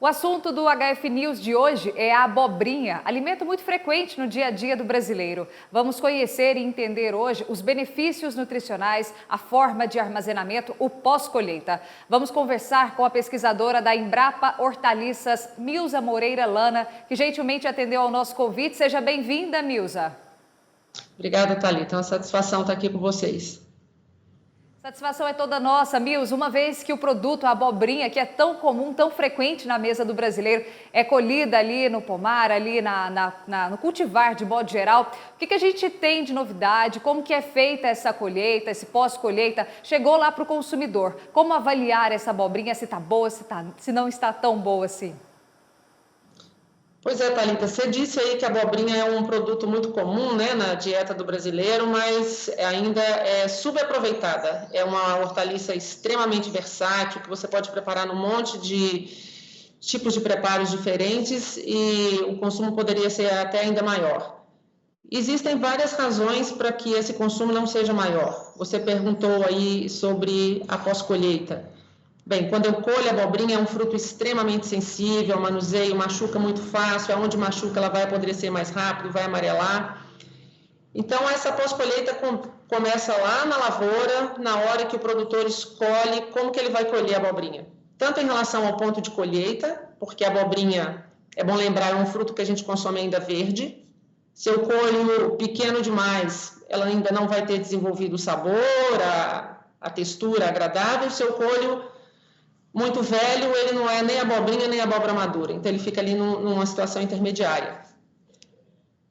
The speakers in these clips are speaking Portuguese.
O assunto do HF News de hoje é a abobrinha, alimento muito frequente no dia a dia do brasileiro. Vamos conhecer e entender hoje os benefícios nutricionais, a forma de armazenamento, o pós-colheita. Vamos conversar com a pesquisadora da Embrapa Hortaliças, Milza Moreira Lana, que gentilmente atendeu ao nosso convite. Seja bem-vinda, Milza. Obrigada, Thalita. É uma satisfação estar aqui com vocês. Satisfação é toda nossa, Milza, uma vez que o produto, a abobrinha, que é tão comum, tão frequente na mesa do brasileiro, é colhida ali no pomar, ali no cultivar de modo geral. O que a gente tem de novidade? Como que é feita essa colheita, esse pós-colheita? Chegou lá para o consumidor. Como avaliar essa abobrinha, se está boa, se não está tão boa assim? Pois é, Thalita, você disse aí que a abobrinha é um produto muito comum, né, na dieta do brasileiro, mas ainda é subaproveitada. É uma hortaliça extremamente versátil, que você pode preparar num monte de tipos de preparos diferentes e o consumo poderia ser até ainda maior. Existem várias razões para que esse consumo não seja maior. Você perguntou aí sobre a pós-colheita. Bem, quando eu colho a abobrinha, é um fruto extremamente sensível, manuseio, machuca muito fácil, aonde machuca ela vai apodrecer mais rápido, vai amarelar. Então, essa pós-colheita começa lá na lavoura, na hora que o produtor escolhe como que ele vai colher a abobrinha. Tanto em relação ao ponto de colheita, porque a abobrinha, é bom lembrar, é um fruto que a gente consome ainda verde. Se eu colho pequeno demais, ela ainda não vai ter desenvolvido o sabor, a textura agradável. Se eu colho muito velho, ele não é nem abobrinha nem abóbora madura, então ele fica ali numa situação intermediária.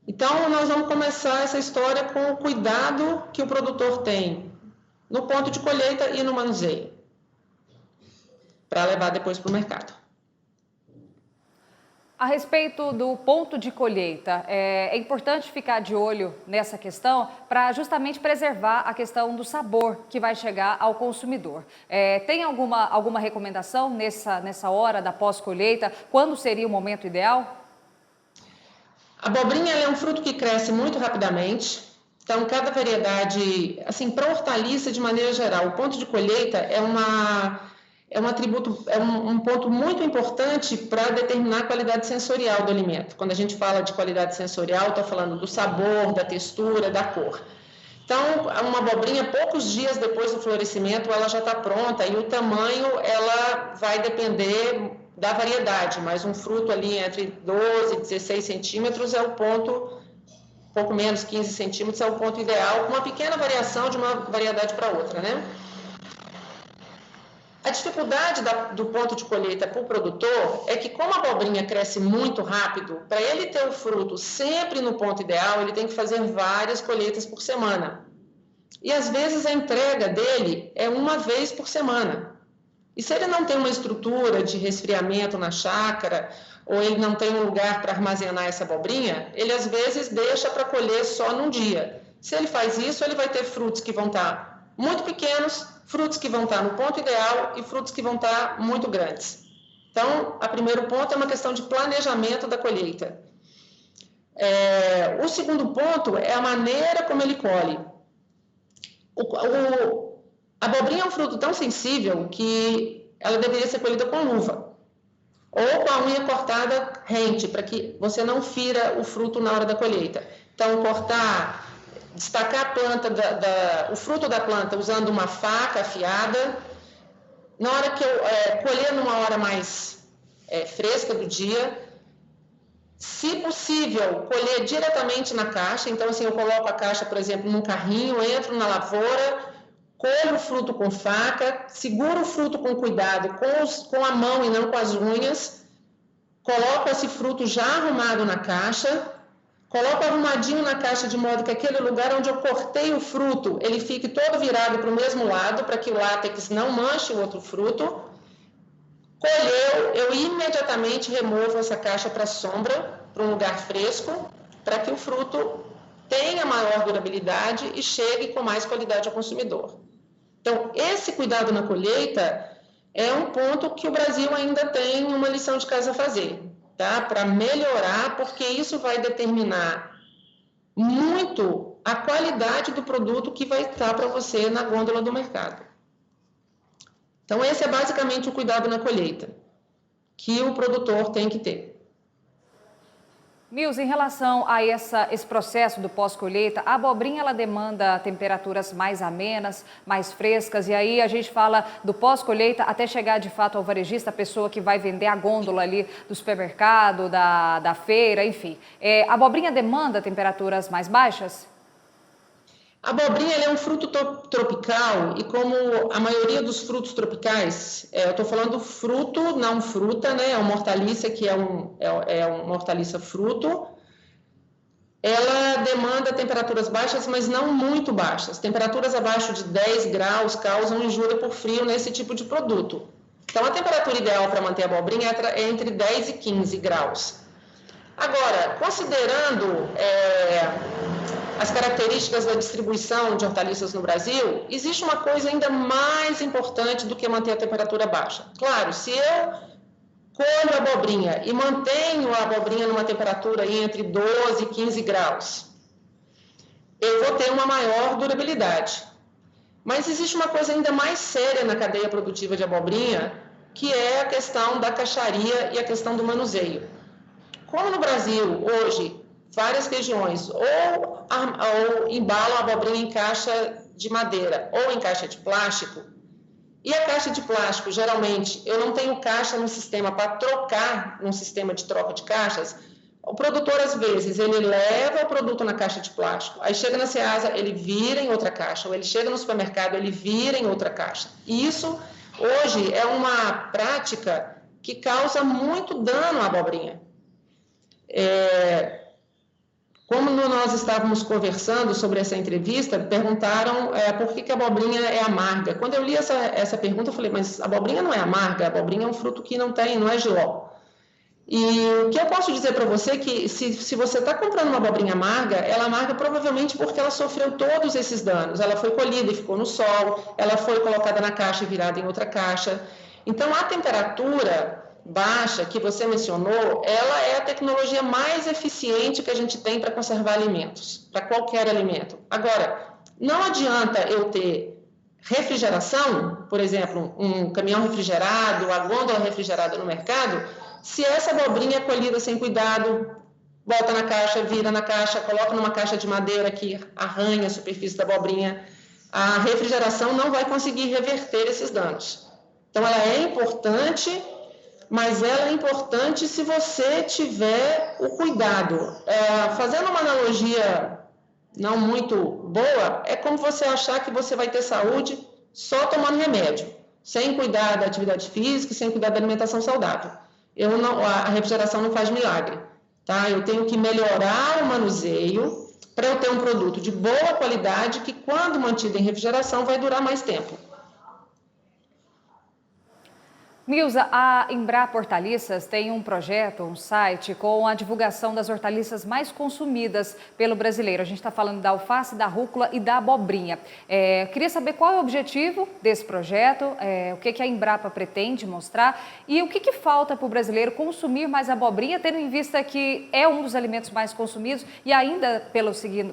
Então, nós vamos começar essa história com o cuidado que o produtor tem no ponto de colheita e no manuseio, para levar depois para o mercado. A respeito do ponto de colheita, é importante ficar de olho nessa questão para justamente preservar a questão do sabor que vai chegar ao consumidor. Tem alguma recomendação nessa hora da pós-colheita? Quando seria o momento ideal? A abobrinha é um fruto que cresce muito rapidamente. Então, cada variedade, assim, para hortaliça de maneira geral, o ponto de colheita é um atributo, um ponto muito importante para determinar a qualidade sensorial do alimento. Quando a gente fala de qualidade sensorial, estou falando do sabor, da textura, da cor. Então, uma abobrinha, poucos dias depois do florescimento, ela já está pronta e o tamanho, ela vai depender da variedade, mas um fruto ali entre 12 e 16 centímetros é o ponto, pouco menos, 15 centímetros é o ponto ideal, com uma pequena variação de uma variedade para outra, né? A dificuldade do ponto de colheita para o produtor é que, como a abobrinha cresce muito rápido, para ele ter o fruto sempre no ponto ideal, ele tem que fazer várias colheitas por semana. E, às vezes, a entrega dele é uma vez por semana. E se ele não tem uma estrutura de resfriamento na chácara, ou ele não tem um lugar para armazenar essa abobrinha, ele, às vezes, deixa para colher só num dia. Se ele faz isso, ele vai ter frutos que vão estar muito pequenos, frutos que vão estar no ponto ideal e frutos que vão estar muito grandes. Então, o primeiro ponto é uma questão de planejamento da colheita. O segundo ponto é a maneira como ele colhe. A abobrinha é um fruto tão sensível que ela deveria ser colhida com luva ou com a unha cortada rente, para que você não fira o fruto na hora da colheita. Então, destacar a planta, o fruto da planta usando uma faca afiada. Na hora que eu colher numa hora mais fresca do dia, se possível, colher diretamente na caixa. Então, assim, eu coloco a caixa, por exemplo, num carrinho, entro na lavoura, colho o fruto com faca, seguro o fruto com cuidado, com a mão e não com as unhas, coloco esse fruto já arrumado na caixa, coloco arrumadinho na caixa de modo que aquele lugar onde eu cortei o fruto, ele fique todo virado para o mesmo lado, para que o látex não manche o outro fruto. Colheu, eu imediatamente removo essa caixa para a sombra, para um lugar fresco, para que o fruto tenha maior durabilidade e chegue com mais qualidade ao consumidor. Então, esse cuidado na colheita é um ponto que o Brasil ainda tem uma lição de casa a fazer, tá? Para melhorar, porque isso vai determinar muito a qualidade do produto que vai estar para você na gôndola do mercado. Então, esse é basicamente o cuidado na colheita. que o produtor tem que ter. Milza, em relação a esse processo do pós-colheita, a abobrinha ela demanda temperaturas mais amenas, mais frescas, e aí a gente fala do pós-colheita até chegar de fato ao varejista, a pessoa que vai vender a gôndola ali do supermercado, da feira, enfim. A abobrinha demanda temperaturas mais baixas? A abobrinha é um fruto tropical e como a maioria dos frutos tropicais, eu estou falando fruto, não fruta, né? É uma hortaliça que é uma hortaliça fruto. Ela demanda temperaturas baixas, mas não muito baixas. Temperaturas abaixo de 10 graus causam injúria por frio nesse tipo de produto. Então, a temperatura ideal para manter a abobrinha é entre 10 e 15 graus. Agora, considerando as características da distribuição de hortaliças no Brasil, existe uma coisa ainda mais importante do que manter a temperatura baixa. Claro, se eu colho a abobrinha e mantenho a abobrinha numa temperatura aí entre 12 e 15 graus, eu vou ter uma maior durabilidade. Mas existe uma coisa ainda mais séria na cadeia produtiva de abobrinha, que é a questão da caixaria e a questão do manuseio. Como no Brasil, hoje, várias regiões ou embalam a abobrinha em caixa de madeira ou em caixa de plástico, e a caixa de plástico, geralmente, eu não tenho caixa no sistema para trocar, num sistema de troca de caixas, o produtor, às vezes, ele leva o produto na caixa de plástico, aí chega na Ceasa, ele vira em outra caixa, ou ele chega no supermercado, ele vira em outra caixa. E isso, hoje, é uma prática que causa muito dano à abobrinha. Como nós estávamos conversando sobre essa entrevista, perguntaram por que a abobrinha é amarga. Quando eu li essa pergunta, eu falei, mas a abobrinha não é amarga, a abobrinha é um fruto que não é jiló. E o que eu posso dizer para você é que se você está comprando uma abobrinha amarga, ela é amarga provavelmente porque ela sofreu todos esses danos. Ela foi colhida e ficou no sol, ela foi colocada na caixa e virada em outra caixa. Então, a temperatura baixa que você mencionou, ela é a tecnologia mais eficiente que a gente tem para conservar alimentos, para qualquer alimento. Agora, não adianta eu ter refrigeração, por exemplo, um caminhão refrigerado, a gôndola refrigerada no mercado, se essa abobrinha é colhida sem cuidado, bota na caixa, vira na caixa, coloca numa caixa de madeira que arranha a superfície da abobrinha, a refrigeração não vai conseguir reverter esses danos. Então, ela é importante, mas ela é importante se você tiver o cuidado. Fazendo uma analogia não muito boa, é como você achar que você vai ter saúde só tomando remédio, sem cuidar da atividade física, sem cuidar da alimentação saudável. A refrigeração não faz milagre, tá? Eu tenho que melhorar o manuseio para eu ter um produto de boa qualidade que, quando mantido em refrigeração, vai durar mais tempo. Milza, a Embrapa Hortaliças tem um projeto, um site com a divulgação das hortaliças mais consumidas pelo brasileiro. A gente está falando da alface, da rúcula e da abobrinha. Queria saber qual é o objetivo desse projeto, o que a Embrapa pretende mostrar e o que falta para o brasileiro consumir mais abobrinha, tendo em vista que é um dos alimentos mais consumidos e ainda,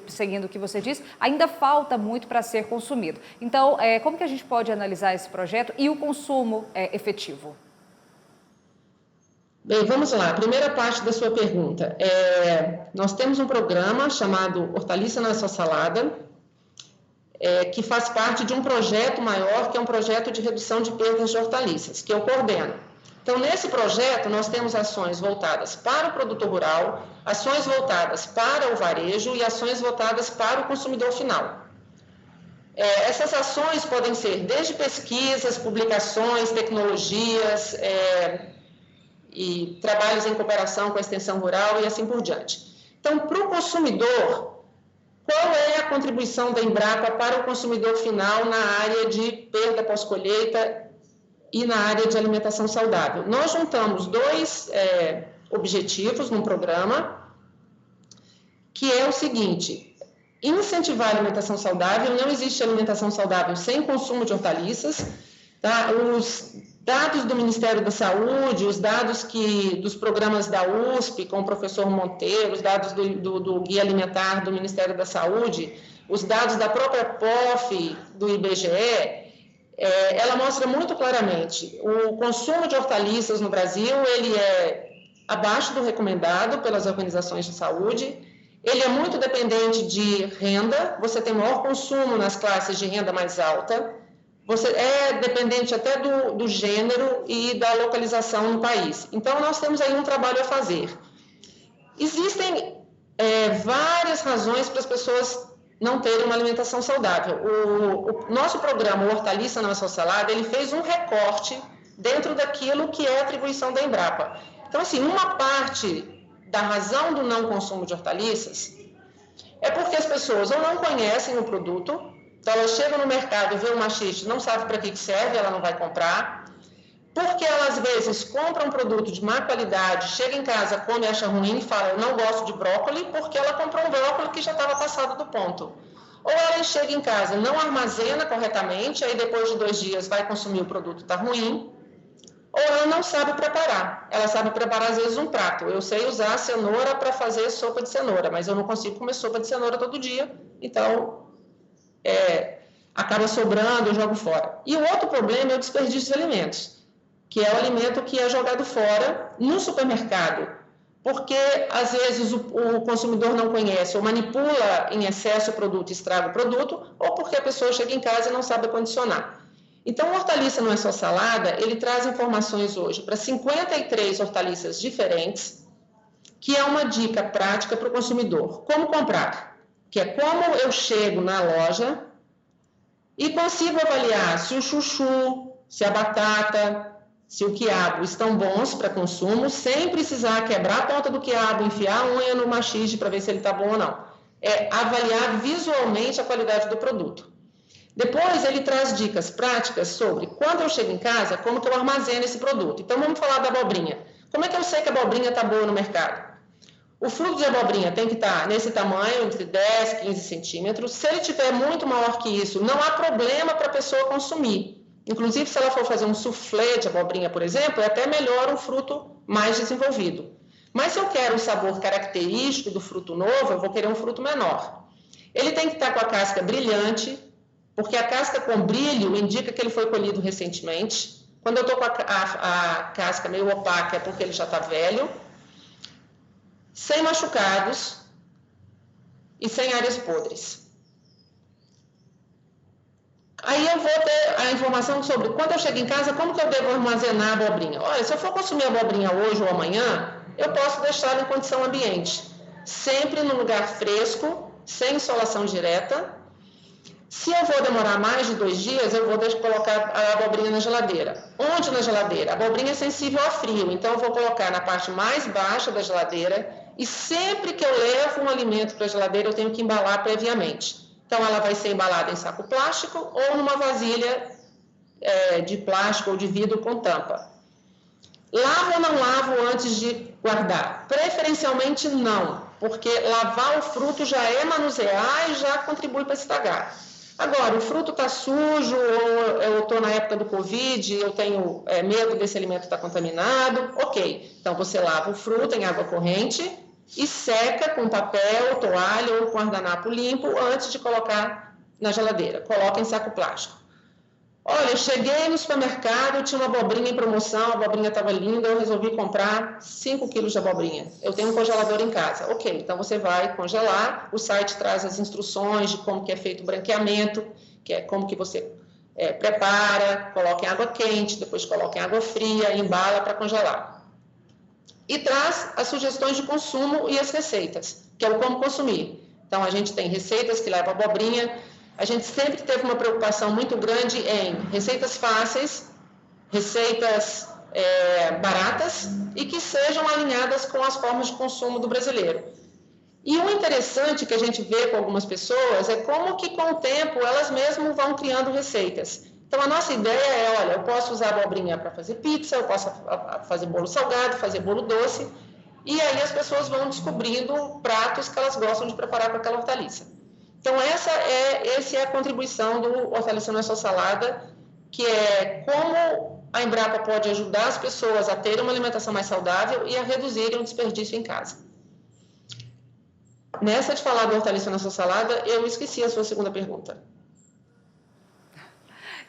seguindo o que você disse, ainda falta muito para ser consumido. Então, como que a gente pode analisar esse projeto e o consumo efetivo? Bem, vamos lá. A primeira parte da sua pergunta. Nós temos um programa chamado Hortaliça na Sua Salada, que faz parte de um projeto maior, que é um projeto de redução de perdas de hortaliças, que eu coordeno. Então, nesse projeto, nós temos ações voltadas para o produtor rural, ações voltadas para o varejo e ações voltadas para o consumidor final. Essas ações podem ser desde pesquisas, publicações, tecnologias, e trabalhos em cooperação com a extensão rural e assim por diante. Então, para o consumidor, qual é a contribuição da Embrapa para o consumidor final na área de perda pós-colheita e na área de alimentação saudável? Nós juntamos dois objetivos num programa, que é o seguinte: incentivar a alimentação saudável. Não existe alimentação saudável sem consumo de hortaliças, tá? Os dados do Ministério da Saúde, os dados dos programas da USP, com o professor Monteiro, os dados do Guia Alimentar do Ministério da Saúde, os dados da própria POF, do IBGE, ela mostra muito claramente o consumo de hortaliças no Brasil, ele é abaixo do recomendado pelas organizações de saúde, ele é muito dependente de renda, você tem maior consumo nas classes de renda mais alta, você é dependente até do gênero e da localização no país. Então, nós temos aí um trabalho a fazer. Existem várias razões para as pessoas não terem uma alimentação saudável. O nosso programa, o Hortaliça Não é Só Salada, ele fez um recorte dentro daquilo que é a atribuição da Embrapa. Então, assim, uma parte da razão do não consumo de hortaliças é porque as pessoas ou não conhecem o produto, então elas chegam no mercado, vê uma xiste, não sabe para que serve, ela não vai comprar, porque ela às vezes compra um produto de má qualidade, chega em casa, come, acha ruim e fala, eu não gosto de brócolis, porque ela comprou um brócolis que já estava passado do ponto. Ou ela chega em casa, não armazena corretamente, aí depois de 2 dias vai consumir o produto, está ruim, ou ela não sabe preparar. Ela sabe preparar, às vezes, um prato. Eu sei usar a cenoura para fazer sopa de cenoura, mas eu não consigo comer sopa de cenoura todo dia, então acaba sobrando, eu jogo fora. E o outro problema é o desperdício de alimentos, que é o alimento que é jogado fora no supermercado, porque, às vezes, o consumidor não conhece ou manipula em excesso o produto e estraga o produto, ou porque a pessoa chega em casa e não sabe condicionar. Então, o Hortaliça Não é Só Salada, ele traz informações hoje para 53 hortaliças diferentes, que é uma dica prática para o consumidor. Como comprar? Que é como eu chego na loja e consigo avaliar se o chuchu, se a batata, se o quiabo estão bons para consumo, sem precisar quebrar a ponta do quiabo, enfiar a unha no machiste para ver se ele está bom ou não. É avaliar visualmente a qualidade do produto. Depois, ele traz dicas práticas sobre quando eu chego em casa, como que eu armazeno esse produto. Então, vamos falar da abobrinha. Como é que eu sei que a abobrinha está boa no mercado? O fruto de abobrinha tem que estar nesse tamanho, entre 10 e 15 centímetros. Se ele tiver muito maior que isso, não há problema para a pessoa consumir. Inclusive, se ela for fazer um soufflé de abobrinha, por exemplo, é até melhor um fruto mais desenvolvido. Mas se eu quero o sabor característico do fruto novo, eu vou querer um fruto menor. Ele tem que estar com a casca brilhante, porque a casca com brilho indica que ele foi colhido recentemente. Quando eu estou com a casca meio opaca, é porque ele já está velho, sem machucados e sem áreas podres. Aí eu vou ter a informação sobre quando eu chego em casa, como que eu devo armazenar a abobrinha. Olha, se eu for consumir a abobrinha hoje ou amanhã, eu posso deixá-la em condição ambiente, sempre num lugar fresco, sem insolação direta. Se eu vou demorar mais de 2 dias, eu vou colocar a abobrinha na geladeira. Onde na geladeira? A abobrinha é sensível ao frio, então eu vou colocar na parte mais baixa da geladeira e sempre que eu levo um alimento para a geladeira, eu tenho que embalar previamente. Então, ela vai ser embalada em saco plástico ou numa vasilha de plástico ou de vidro com tampa. Lavo ou não lavo antes de guardar? Preferencialmente não, porque lavar o fruto já é manusear e já contribui para estragar. Agora, o fruto está sujo, ou eu estou na época do Covid, eu tenho medo desse alimento estar contaminado, ok. Então, você lava o fruto em água corrente e seca com papel, toalha ou guardanapo limpo antes de colocar na geladeira. Coloca em saco plástico. Olha, eu cheguei no supermercado, tinha uma abobrinha em promoção, a abobrinha estava linda, eu resolvi comprar 5 quilos de abobrinha. Eu tenho um congelador em casa. Ok, então você vai congelar, o site traz as instruções de como que é feito o branqueamento, que é como que você prepara, coloca em água quente, depois coloca em água fria, embala para congelar. E traz as sugestões de consumo e as receitas, que é o como consumir. Então, a gente tem receitas que levam abobrinha. A gente sempre teve uma preocupação muito grande em receitas fáceis, receitas baratas e que sejam alinhadas com as formas de consumo do brasileiro. E o interessante que a gente vê com algumas pessoas é como que, com o tempo, elas mesmas vão criando receitas. Então, a nossa ideia é, olha, eu posso usar abobrinha para fazer pizza, eu posso fazer bolo salgado, fazer bolo doce, e aí as pessoas vão descobrindo pratos que elas gostam de preparar com aquela hortaliça. Então, essa é a contribuição do Hortaliça Não é Só Salada, que é como a Embrapa pode ajudar as pessoas a terem uma alimentação mais saudável e a reduzirem o desperdício em casa. Nessa de falar do Hortaliça Não é Só Salada, eu esqueci a sua segunda pergunta.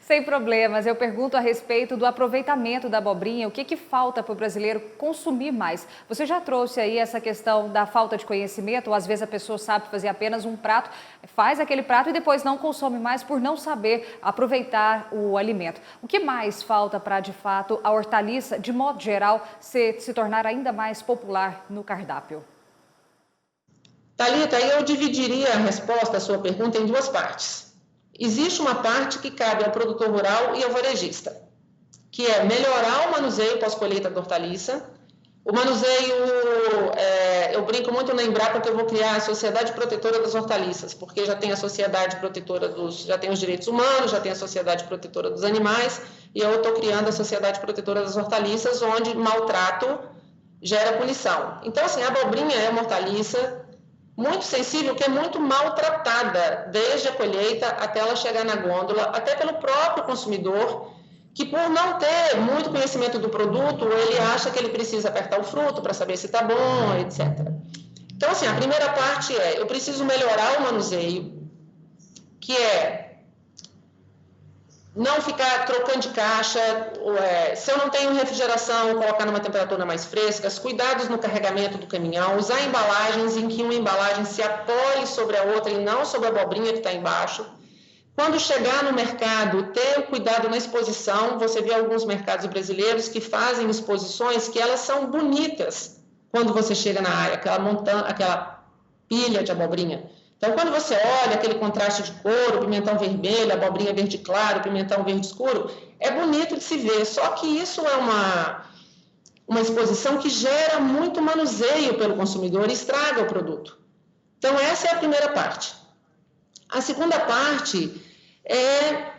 Sem problemas, eu pergunto a respeito do aproveitamento da abobrinha, o que falta para o brasileiro consumir mais? Você já trouxe aí essa questão da falta de conhecimento, ou às vezes a pessoa sabe fazer apenas um prato, faz aquele prato e depois não consome mais por não saber aproveitar o alimento. O que mais falta para, de fato, a hortaliça, de modo geral, se tornar ainda mais popular no cardápio? Thalita, aí eu dividiria a resposta à sua pergunta em duas partes. Existe uma parte que cabe ao produtor rural e ao varejista, que é melhorar o manuseio pós-colheita da hortaliça. O manuseio, eu brinco muito na Embrapa que eu vou criar a Sociedade Protetora das Hortaliças, porque já tem a Sociedade Protetora já tem os direitos humanos, já tem a Sociedade Protetora dos Animais, e eu estou criando a Sociedade Protetora das Hortaliças, onde maltrato gera punição. Então, assim, a abobrinha é uma hortaliça muito sensível, que é muito maltratada, desde a colheita até ela chegar na gôndola, até pelo próprio consumidor, que por não ter muito conhecimento do produto, ele acha que ele precisa apertar o fruto para saber se está bom, etc. Então, assim, a primeira parte eu preciso melhorar o manuseio, que é não ficar trocando de caixa, se eu não tenho refrigeração, colocar numa temperatura mais fresca, os cuidados no carregamento do caminhão, usar embalagens em que uma embalagem se apoie sobre a outra e não sobre a abobrinha que está embaixo. Quando chegar no mercado, ter o cuidado na exposição. Você vê alguns mercados brasileiros que fazem exposições que elas são bonitas quando você chega na área, aquela pilha de abobrinha. Então, quando você olha aquele contraste de cor, o pimentão vermelho, a abobrinha verde claro, o pimentão verde escuro, é bonito de se ver, só que isso é uma exposição que gera muito manuseio pelo consumidor e estraga o produto. Então, essa é a primeira parte. A segunda parte é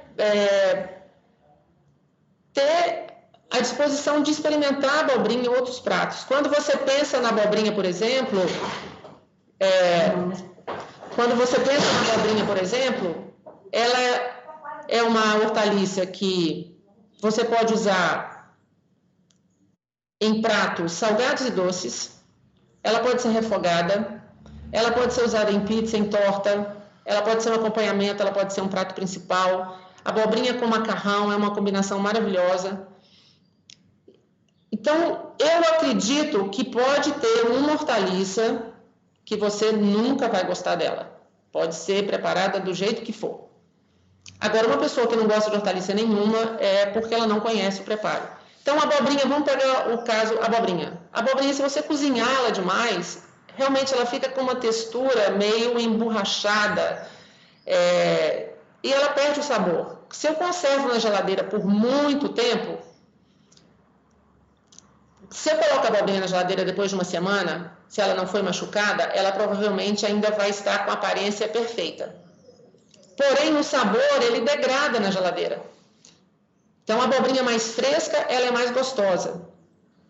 ter a disposição de experimentar a abobrinha em outros pratos. Quando você pensa na abobrinha, por exemplo, ela é uma hortaliça que você pode usar em pratos salgados e doces, ela pode ser refogada, ela pode ser usada em pizza, em torta, ela pode ser um acompanhamento, ela pode ser um prato principal. Abobrinha com macarrão é uma combinação maravilhosa. Então, eu acredito que pode ter uma hortaliça que você nunca vai gostar dela. Pode ser preparada do jeito que for. Agora, uma pessoa que não gosta de hortaliça nenhuma é porque ela não conhece o preparo. Então, a abobrinha, vamos pegar o caso abobrinha. A abobrinha, se você cozinhá-la demais, realmente ela fica com uma textura meio emborrachada e ela perde o sabor. Se eu conservo na geladeira por muito tempo, se eu coloco a abobrinha na geladeira depois de uma semana, se ela não foi machucada, ela provavelmente ainda vai estar com a aparência perfeita. Porém, o sabor, ele degrada na geladeira. Então, a abobrinha mais fresca, ela é mais gostosa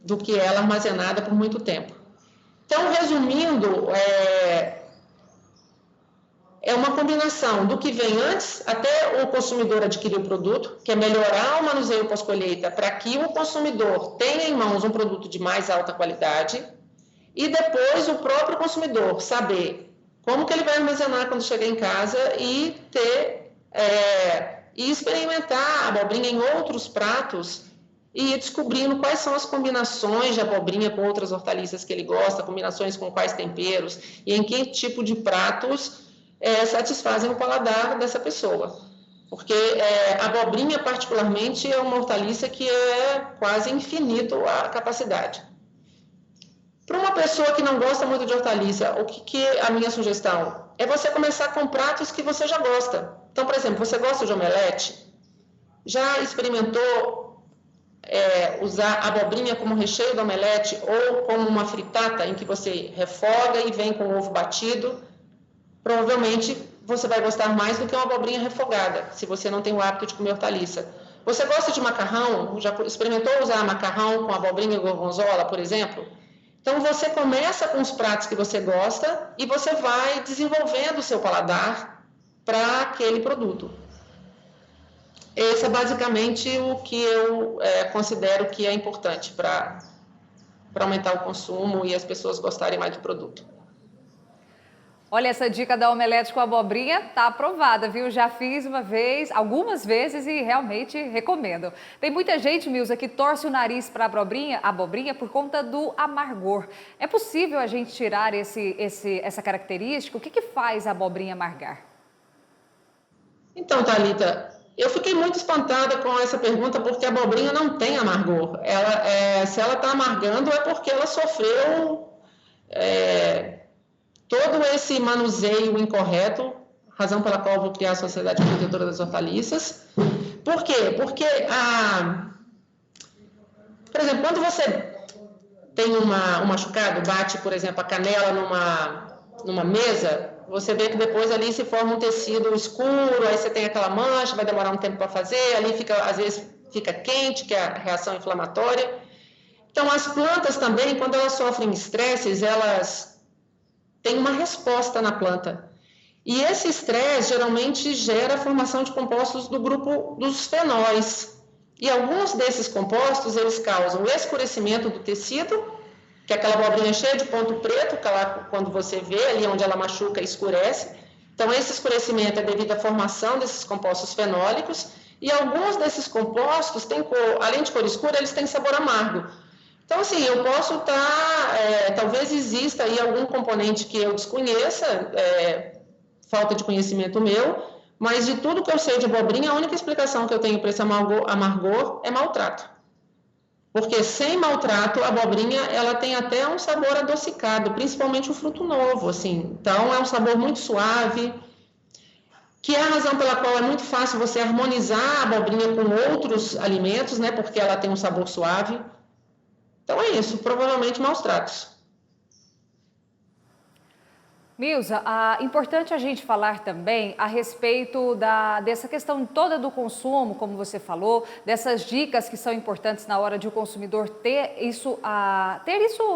do que ela armazenada por muito tempo. Então, resumindo, é uma combinação do que vem antes, até o consumidor adquirir o produto, que é melhorar o manuseio pós-colheita para que o consumidor tenha em mãos um produto de mais alta qualidade, e depois o próprio consumidor saber como que ele vai armazenar quando chegar em casa e e experimentar a abobrinha em outros pratos e ir descobrindo quais são as combinações de abobrinha com outras hortaliças que ele gosta, combinações com quais temperos e em que tipo de pratos satisfazem o paladar dessa pessoa. Porque a abobrinha, particularmente, é uma hortaliça que é quase infinito a capacidade. Para uma pessoa que não gosta muito de hortaliça, o que é a minha sugestão? É você começar com pratos que você já gosta. Então, por exemplo, você gosta de omelete? Já experimentou usar abobrinha como recheio do omelete ou como uma fritata em que você refoga e vem com ovo batido? Provavelmente você vai gostar mais do que uma abobrinha refogada, se você não tem o hábito de comer hortaliça. Você gosta de macarrão? Já experimentou usar macarrão com abobrinha e gorgonzola, por exemplo? Então, você começa com os pratos que você gosta e você vai desenvolvendo o seu paladar para aquele produto. Esse é basicamente o que eu considero que é importante para aumentar o consumo e as pessoas gostarem mais do produto. Olha, essa dica da omelete com abobrinha tá aprovada, viu? Já fiz uma vez, algumas vezes e realmente recomendo. Tem muita gente, Milza, que torce o nariz para abobrinha por conta do amargor. É possível a gente tirar essa característica? O que faz a abobrinha amargar? Então, Thalita, eu fiquei muito espantada com essa pergunta porque a abobrinha não tem amargor. Se ela está amargando é porque ela sofreu todo esse manuseio incorreto, razão pela qual eu vou criar a Sociedade Protetora das Hortaliças. Por quê? Porque, por exemplo, quando você tem um machucado, bate, por exemplo, a canela numa mesa, você vê que depois ali se forma um tecido escuro, aí você tem aquela mancha, vai demorar um tempo para fazer, ali às vezes fica quente, que é a reação inflamatória. Então, as plantas também, quando elas sofrem estresses, elas têm uma resposta na planta. E esse estresse geralmente gera a formação de compostos do grupo dos fenóis. E alguns desses compostos, eles causam o escurecimento do tecido, que é aquela abobrinha cheia de ponto preto, que quando você vê ali onde ela machuca, escurece. Então, esse escurecimento é devido à formação desses compostos fenólicos, e alguns desses compostos têm cor, além de cor escura, eles têm sabor amargo. Então, assim, eu posso estar, talvez exista aí algum componente que eu desconheça, falta de conhecimento meu, mas de tudo que eu sei de abobrinha, a única explicação que eu tenho para esse amargor é maltrato. Porque sem maltrato, a abobrinha, ela tem até um sabor adocicado, principalmente o fruto novo, assim. Então, é um sabor muito suave, que é a razão pela qual é muito fácil você harmonizar a abobrinha com outros alimentos, né? Porque ela tem um sabor suave. Então, é isso. Provavelmente, maus tratos. Milza, importante a gente falar também a respeito dessa questão toda do consumo, como você falou, dessas dicas que são importantes na hora de o consumidor ter isso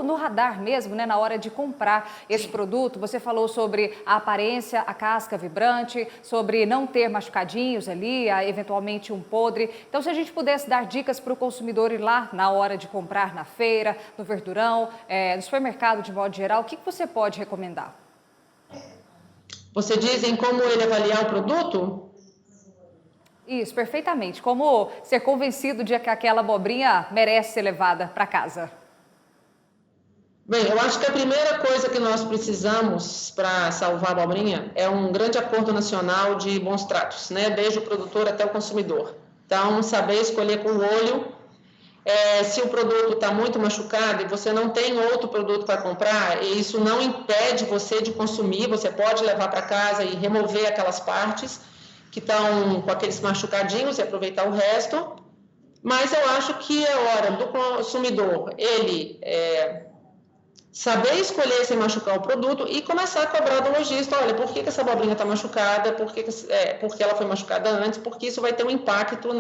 no radar mesmo, né, na hora de comprar esse produto. Você falou sobre a aparência, a casca vibrante, sobre não ter machucadinhos ali, eventualmente um podre. Então, se a gente pudesse dar dicas para o consumidor ir lá na hora de comprar na feira, no verdurão, no supermercado de modo geral, o que você pode recomendar? Você diz em como ele avaliar o produto? Isso, perfeitamente. Como ser convencido de que aquela abobrinha merece ser levada para casa? Bem, eu acho que a primeira coisa que nós precisamos para salvar a abobrinha é um grande acordo nacional de bons tratos, né? Desde o produtor até o consumidor. Então, saber escolher com o olho. Se o produto está muito machucado e você não tem outro produto para comprar, e isso não impede você de consumir, você pode levar para casa e remover aquelas partes que estão com aqueles machucadinhos e aproveitar o resto. Mas eu acho que é hora do consumidor ele saber escolher sem machucar o produto e começar a cobrar do lojista, olha, por que essa abobrinha está machucada, porque ela foi machucada antes, porque isso vai ter um impacto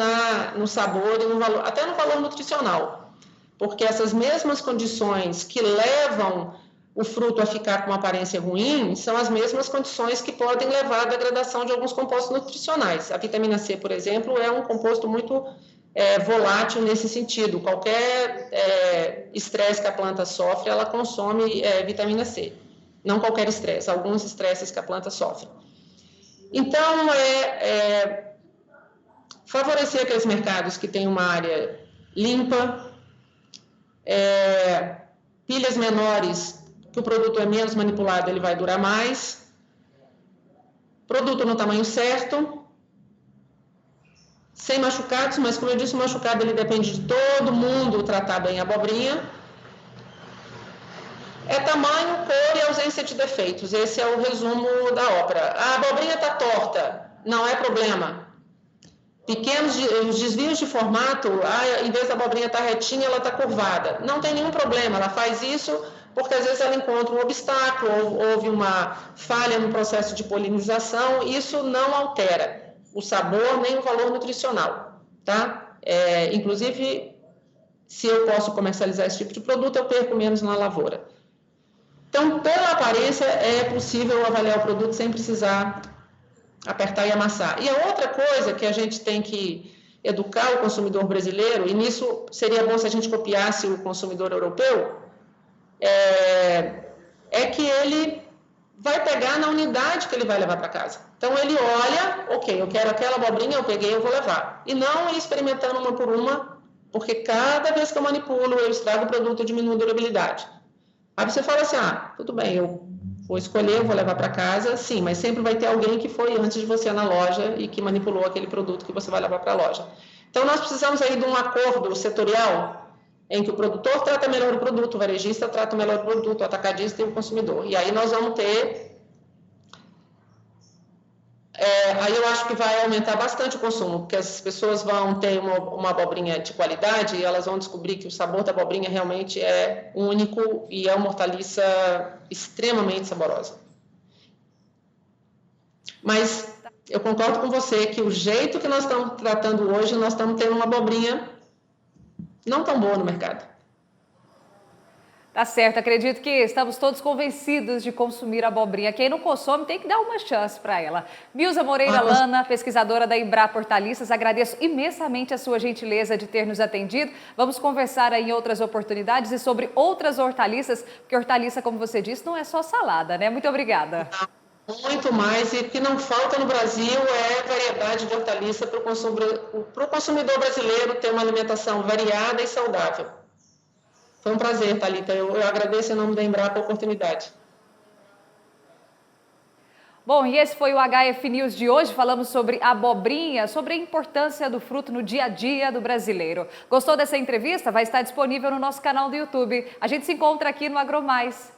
no sabor e no valor, até no valor nutricional, porque essas mesmas condições que levam o fruto a ficar com uma aparência ruim são as mesmas condições que podem levar à degradação de alguns compostos nutricionais. A vitamina C, por exemplo, é um composto muito volátil nesse sentido. Qualquer estresse que a planta sofre, ela consome vitamina C. Não qualquer estresse, alguns estresses que a planta sofre. Então, favorecer aqueles mercados que têm uma área limpa, pilhas menores, que o produto é menos manipulado, ele vai durar mais, produto no tamanho certo, sem machucados, mas como eu disse, o machucado ele depende de todo mundo tratar bem a abobrinha. É tamanho, cor e ausência de defeitos. Esse é o resumo da ópera. A abobrinha está torta, não é problema. Pequenos desvios de formato, em vez da abobrinha estar retinha, ela está curvada. Não tem nenhum problema, ela faz isso porque às vezes ela encontra um obstáculo, houve uma falha no processo de polinização, isso não altera o sabor nem o valor nutricional, tá? Inclusive, se eu posso comercializar esse tipo de produto, eu perco menos na lavoura. Então, pela aparência, é possível avaliar o produto sem precisar apertar e amassar. E a outra coisa que a gente tem que educar o consumidor brasileiro, e nisso seria bom se a gente copiasse o consumidor europeu, é que ele vai pegar na unidade que ele vai levar para casa. Então, ele olha, ok, eu quero aquela abobrinha, eu peguei, eu vou levar. E não ir experimentando uma por uma, porque cada vez que eu manipulo, eu estrago o produto e diminuo a durabilidade. Aí você fala assim, tudo bem, eu vou escolher, eu vou levar para casa, sim, mas sempre vai ter alguém que foi antes de você na loja e que manipulou aquele produto que você vai levar para a loja. Então, nós precisamos aí de um acordo setorial em que o produtor trata melhor o produto, o varejista trata melhor o produto, o atacadista e o consumidor. E aí nós vamos ter... aí eu acho que vai aumentar bastante o consumo, porque as pessoas vão ter uma abobrinha de qualidade e elas vão descobrir que o sabor da abobrinha realmente é único e é uma hortaliça extremamente saborosa. Mas eu concordo com você que o jeito que nós estamos tratando hoje, nós estamos tendo uma abobrinha não tão boa no mercado. Tá certo, acredito que estamos todos convencidos de consumir a abobrinha. Quem não consome tem que dar uma chance para ela. Milza Moreira Lana, pesquisadora da Embrapa Hortaliças, agradeço imensamente a sua gentileza de ter nos atendido. Vamos conversar aí em outras oportunidades e sobre outras hortaliças, porque hortaliça, como você disse, não é só salada, né? Muito obrigada. Muito mais, e o que não falta no Brasil é variedade de hortaliça para o consumidor brasileiro ter uma alimentação variada e saudável. Foi um prazer, Thalita. Eu agradeço em nome da Embrapa a oportunidade. Bom, e esse foi o HF News de hoje. Falamos sobre abobrinha, sobre a importância do fruto no dia a dia do brasileiro. Gostou dessa entrevista? Vai estar disponível no nosso canal do YouTube. A gente se encontra aqui no AgroMais.